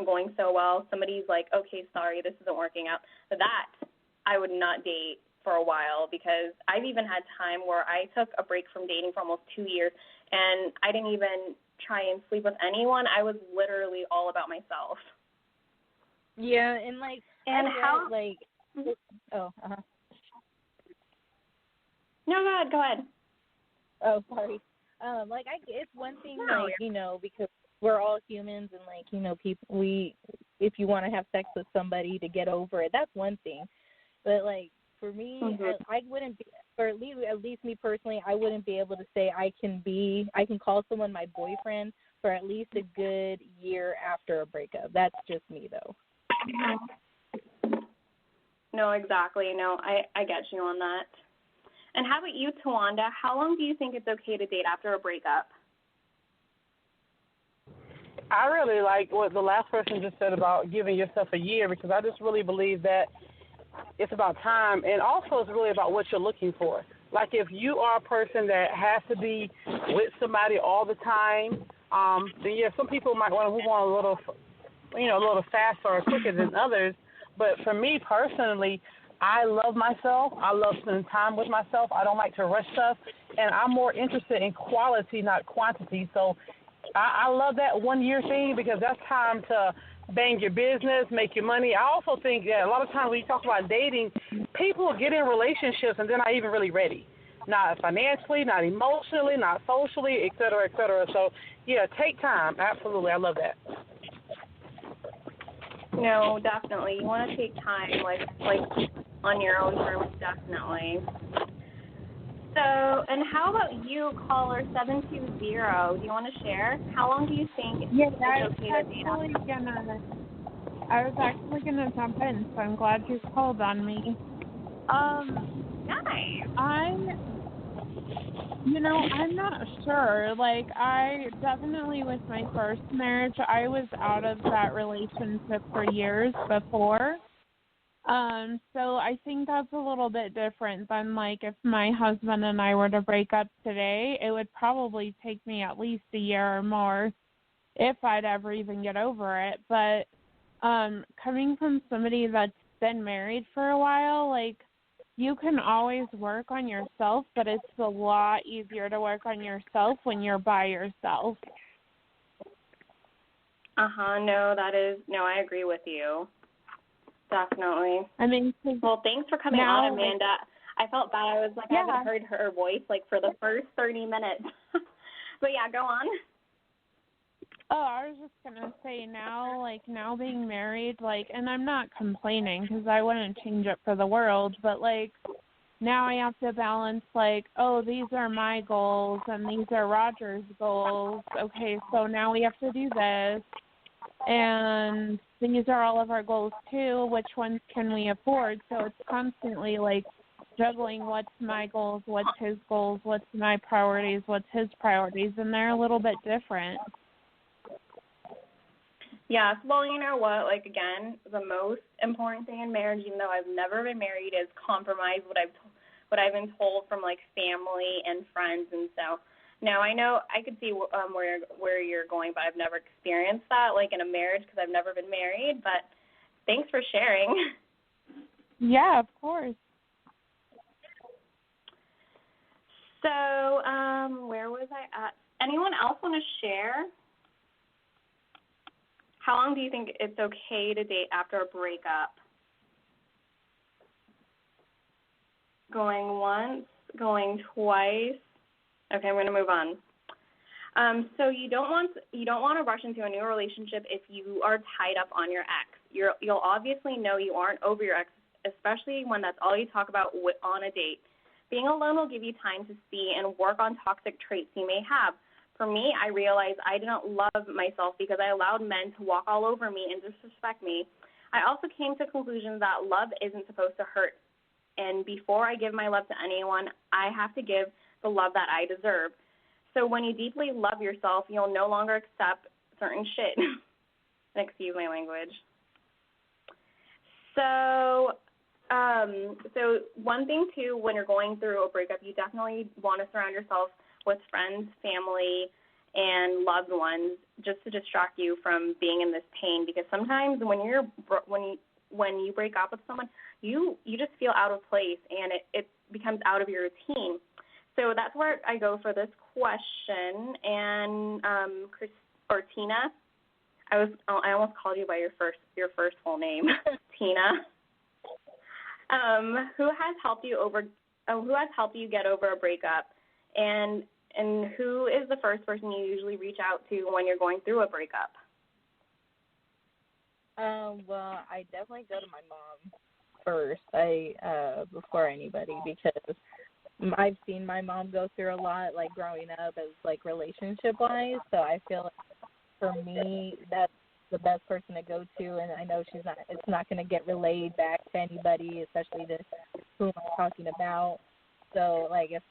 isn't going so well, somebody's like, okay, sorry, this isn't working out, that I would not date for a while, because I've even had time where I took a break from dating for almost 2 years, and I didn't even try and sleep with anyone. I was literally all about myself. Yeah, and like, and how, like, oh, No, go ahead. Oh, sorry. Like, it's one thing, like, you know, because we're all humans, and like, you know, if you want to have sex with somebody to get over it, that's one thing. But like, for me, I wouldn't be, or at least me personally, I wouldn't be able to say I can call someone my boyfriend for at least a good year after a breakup. That's just me, though. No, exactly. No, I get you on that. And how about you, Tawanda? How long do you think it's okay to date after a breakup? I really like what the last person just said about giving yourself a year, because I just really believe that it's about time, and also it's really about what you're looking for. Like, if you are a person that has to be with somebody all the time, then yeah, some people might want to move on a little faster or quicker than others. But for me personally, I love myself. I love spending time with myself. I don't like to rush stuff, and I'm more interested in quality, not quantity. So I love that 1 year thing, because that's time to bang your business, make your money. I also think that a lot of times when you talk about dating, people get in relationships and they're not even really ready. Not financially, not emotionally, not socially, et cetera, et cetera. So, yeah, take time. Absolutely. I love that. No, definitely. You want to take time, like on your own terms, definitely. So, and how about you, caller 720? Do you want to share? How long do you think it's okay to date? I was actually gonna jump in, so I'm glad you called on me. Nice. I'm not sure. Like, I definitely, with my first marriage, I was out of that relationship for years before. So I think that's a little bit different than, like, if my husband and I were to break up today, it would probably take me at least a year or more if I'd ever even get over it. But coming from somebody that's been married for a while, like, you can always work on yourself, but it's a lot easier to work on yourself when you're by yourself. No, I agree with you. Definitely. I mean, well, thanks for coming on, Amanda. I felt bad. I was like, I haven't heard her voice, like, for the first 30 minutes. But, yeah, go on. Oh, I was just going to say now being married, like, and I'm not complaining because I wouldn't change it for the world, but, like, now I have to balance, like, oh, these are my goals and these are Roger's goals. Okay, so now we have to do this. And these are all of our goals, too. Which ones can we afford? So it's constantly, like, juggling what's my goals, what's his goals, what's my priorities, what's his priorities, and they're a little bit different. Yes, well, you know what, like, again, the most important thing in marriage, even though I've never been married, is compromise, what I've been told from, like, family and friends. And so now I know I could see where you're going, but I've never experienced that, like, in a marriage, because I've never been married. But thanks for sharing. Yeah, of course. So where was I at? Anyone else want to share? How long do you think it's okay to date after a breakup? Going once, going twice. Okay, I'm going to move on. So you don't want to rush into a new relationship if you are tied up on your ex. You'll obviously know you aren't over your ex, especially when that's all you talk about on a date. Being alone will give you time to see and work on toxic traits you may have. For me, I realized I didn't love myself because I allowed men to walk all over me and disrespect me. I also came to the conclusion that love isn't supposed to hurt. And before I give my love to anyone, I have to give the love that I deserve. So when you deeply love yourself, you'll no longer accept certain shit. Excuse my language. So one thing, too, when you're going through a breakup, you definitely want to surround yourself with friends, family, and loved ones just to distract you from being in this pain. Because sometimes when you break up with someone, you just feel out of place, and it becomes out of your routine. So that's where I go for this question. And Chris or Tina, I almost called you by your first full name, Tina. Who has helped you get over a breakup, and who is the first person you usually reach out to when you're going through a breakup? Well, I definitely go to my mom first. Before anybody, because I've seen my mom go through a lot, like growing up as like relationship wise. So I feel like for me that's the best person to go to, and I know it's not going to get relayed back to anybody, especially to who I'm talking about. So like if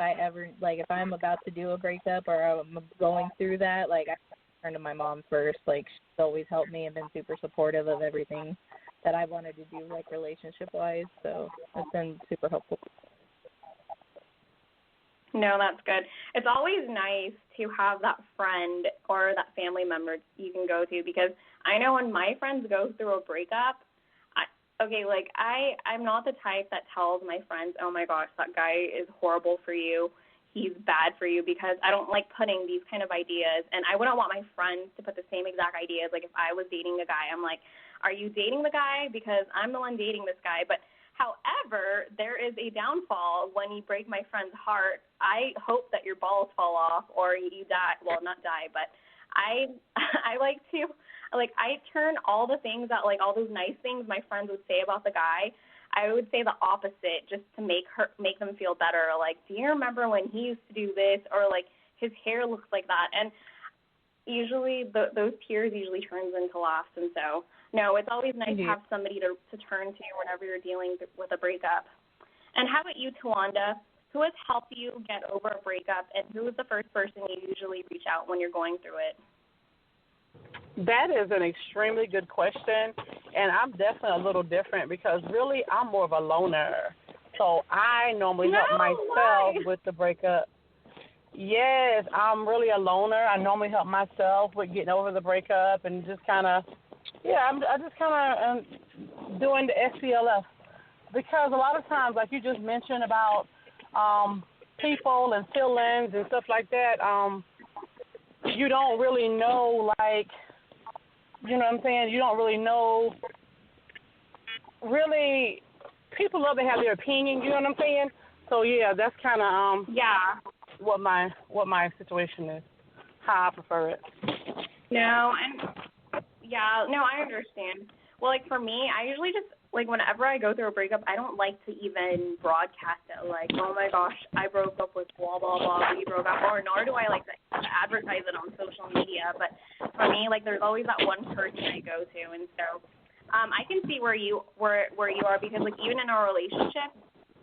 I'm about to do a breakup or I'm going through that, like I turn to my mom first. Like she's always helped me and been super supportive of everything that I wanted to do, like relationship wise. So it's been super helpful. No, that's good. It's always nice to have that friend or that family member you can go to, because I know when my friends go through a breakup, I'm not the type that tells my friends, oh my gosh, that guy is horrible for you, he's bad for you, because I don't like putting these kind of ideas, and I wouldn't want my friends to put the same exact ideas. Like if I was dating a guy, I'm like, are you dating the guy? Because I'm the one dating this guy. But however, there is a downfall when you break my friend's heart. I hope that your balls fall off or you die. Well, not die, but I like to, I turn all the things that, like, all those nice things my friends would say about the guy, I would say the opposite just to make them feel better. Like, do you remember when he used to do this? Or, like, his hair looks like that. And usually those tears usually turns into laughs. And so, no, it's always nice to have somebody to turn to whenever you're dealing with a breakup. And how about you, Tawanda? Who has helped you get over a breakup, and who is the first person you usually reach out when you're going through it? That is an extremely good question, and I'm definitely a little different because really I'm more of a loner. So I normally help myself with the breakup. Yes, I'm really a loner. I normally help myself with getting over the breakup and just kind of, I just kind of doing the SPLF. Because a lot of times, like you just mentioned about people and feelings and stuff like that, you don't really know, like, you know what I'm saying? You don't really know. Really, people love to have their opinion. You know what I'm saying? So yeah, that's kind of what my situation is. How I prefer it. I understand. Well, like for me, I usually just, like, whenever I go through a breakup, I don't like to even broadcast it. Like, oh my gosh, I broke up with blah blah blah, we broke up. Or nor do I like to advertise it on social media. But for me, like, there's always that one person I go to, and so I can see where you are, because, like, even in a relationship,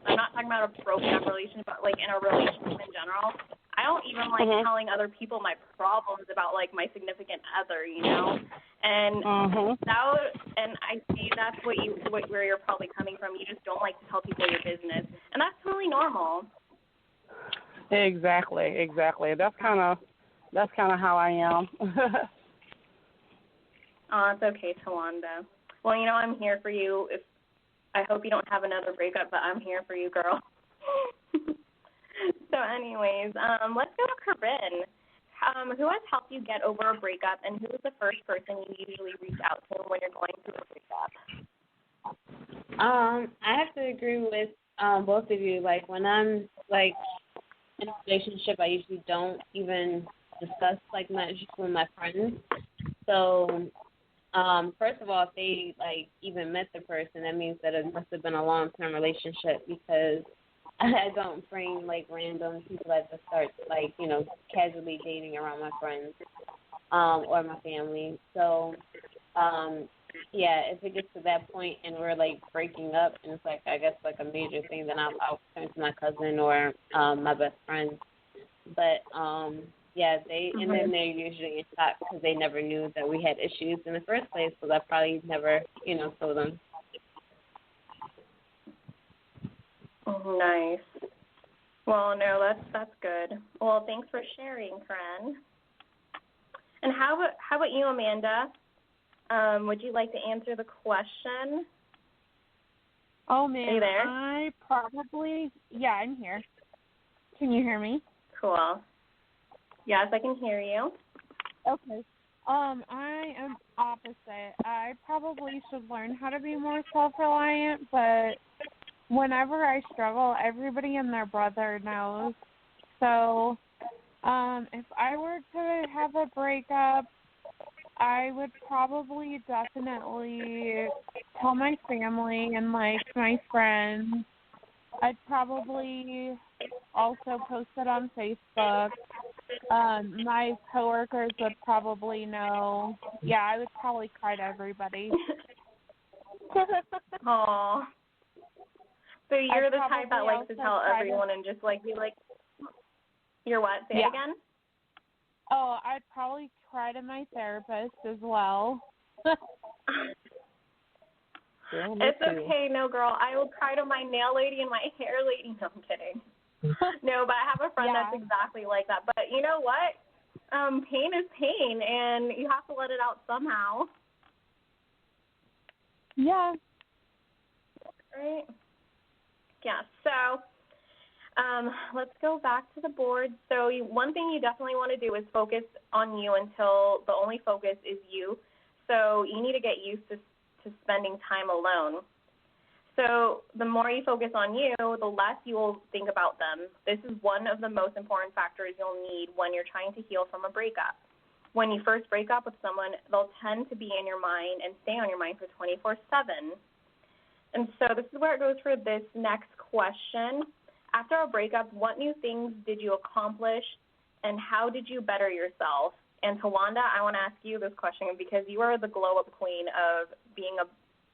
I'm not talking about a broken up relationship, but like in a relationship in general, I don't even like telling other people my problems about, like, my significant other, you know. And and I see that's where you're probably coming from. You just don't like to tell people your business, and that's totally normal. Exactly. That's kind of how I am. Oh, it's okay, Tawanda. Well, you know, I'm here for you. I hope you don't have another breakup, but I'm here for you, girl. So anyways, let's go to Corinne. Who has helped you get over a breakup, and who is the first person you usually reach out to when you're going through a breakup? I have to agree with both of you. Like, when I'm, like, in a relationship, I usually don't even discuss, like, much with my friends. So, first of all, if they, like, even met the person, that means that it must have been a long-term relationship, because I don't bring, like, random people that just start, like, you know, casually dating around my friends or my family. So, if it gets to that point and we're, like, breaking up and it's, like, I guess, like, a major thing, then I'll turn to my cousin or my best friend. But, and then they're usually in shock because they never knew that we had issues in the first place, so I probably never, you know, told them. Nice. Well, no, that's good. Well, thanks for sharing, Corinne. And how about you, Amanda? Would you like to answer the question? Oh, man, Are you there? I'm here. Can you hear me? Cool. Yes, I can hear you. Okay. I am opposite. I probably should learn how to be more self-reliant, but whenever I struggle, everybody and their brother knows. So, if I were to have a breakup, I would probably definitely tell my family and, like, my friends. I'd probably also post it on Facebook. My coworkers would probably know. Yeah, I would probably cry to everybody. Aw. So you're I'd the type that likes to also tell try everyone and just, like, be like, you're what? Say it again? Oh, I'd probably cry to my therapist as well. It's okay, no, girl. I will cry to my nail lady and my hair lady. No, I'm kidding. No, but I have a friend that's exactly like that. But you know what? Pain is pain, and you have to let it out somehow. Yeah. Right? Yeah, so let's go back to the board. So one thing you definitely want to do is focus on you until the only focus is you. So you need to get used to spending time alone. So the more you focus on you, the less you will think about them. This is one of the most important factors you'll need when you're trying to heal from a breakup. When you first break up with someone, they'll tend to be in your mind and stay on your mind for 24/7. And so this is where it goes for this next question. After a breakup, what new things did you accomplish, and how did you better yourself? And Tawanda, I want to ask you this question because you are the glow-up queen of being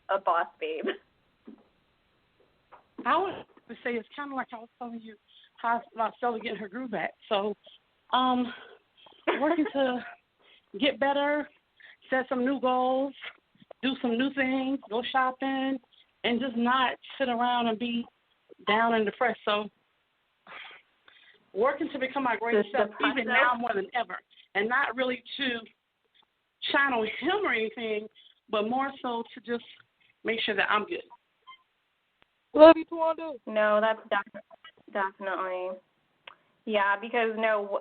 a boss babe. I would say it's kind of like I was telling you how Stella getting her groove back. So, working to get better, set some new goals, do some new things, go shopping, and just not sit around and be down and depressed. So, working to become my greatest self, even now more than ever, and not really to shine on him or anything, but more so to just make sure that I'm good. Love you, Tawanda. No, that's definitely. Yeah, because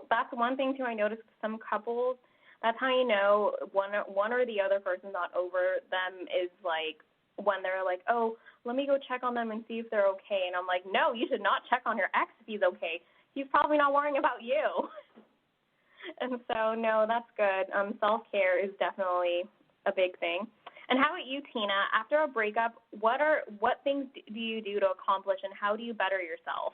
that's one thing too. I noticed with some couples, that's how you know one or the other person's not over them is like when they're like, oh, let me go check on them and see if they're okay. And I'm like, no, you should not check on your ex if he's okay. He's probably not worrying about you. And so, no, that's good. Self-care is definitely a big thing. And how about you, Tina? After a breakup, what things do you do to accomplish, and how do you better yourself?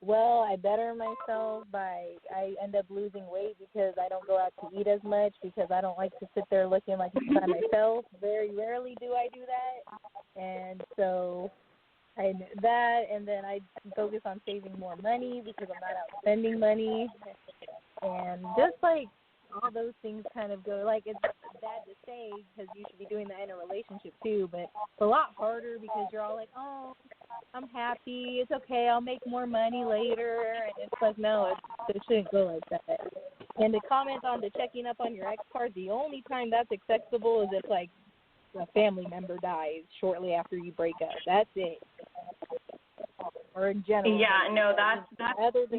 Well, I better myself I end up losing weight because I don't go out to eat as much because I don't like to sit there looking like it's by myself. Very rarely do I do that. And so and then I focus on saving more money because I'm not out spending money. And just like all those things kind of go, like it's bad to say because you should be doing that in a relationship too, but it's a lot harder because you're all like, oh, I'm happy, it's okay, I'll make more money later, and it's like, no, it shouldn't go like that. And to comment on the checking up on your ex part, the only time that's acceptable is if like a family member dies shortly after you break up. That's it. Or in general. Yeah, no, that's a standard.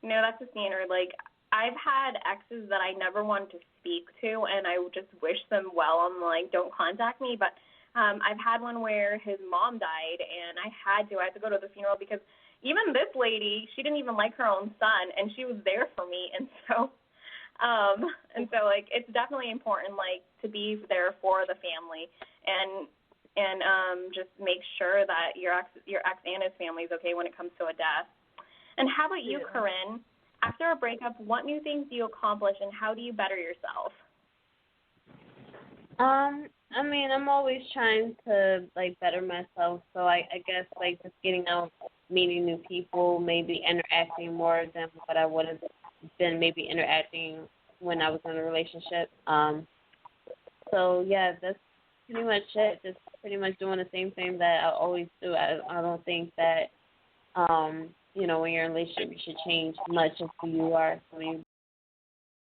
No, that's a standard. Like, I've had exes that I never wanted to speak to, and I just wish them well. I'm like, don't contact me. But I've had one where his mom died, and I had to go to the funeral because even this lady, she didn't even like her own son, and she was there for me. And so, like, it's definitely important, like, to be there for the family and just make sure that your ex and his family is okay when it comes to a death. And how about you, Corinne? After a breakup, what new things do you accomplish, and how do you better yourself? I mean, I'm always trying to, like, better myself. So I guess, like, just getting out, meeting new people, maybe interacting more than what I would have been maybe interacting when I was in a relationship. So, yeah, that's pretty much it. Just pretty much doing the same thing that I always do. I don't think that You know, when you're in a relationship, you should change much of who you are when you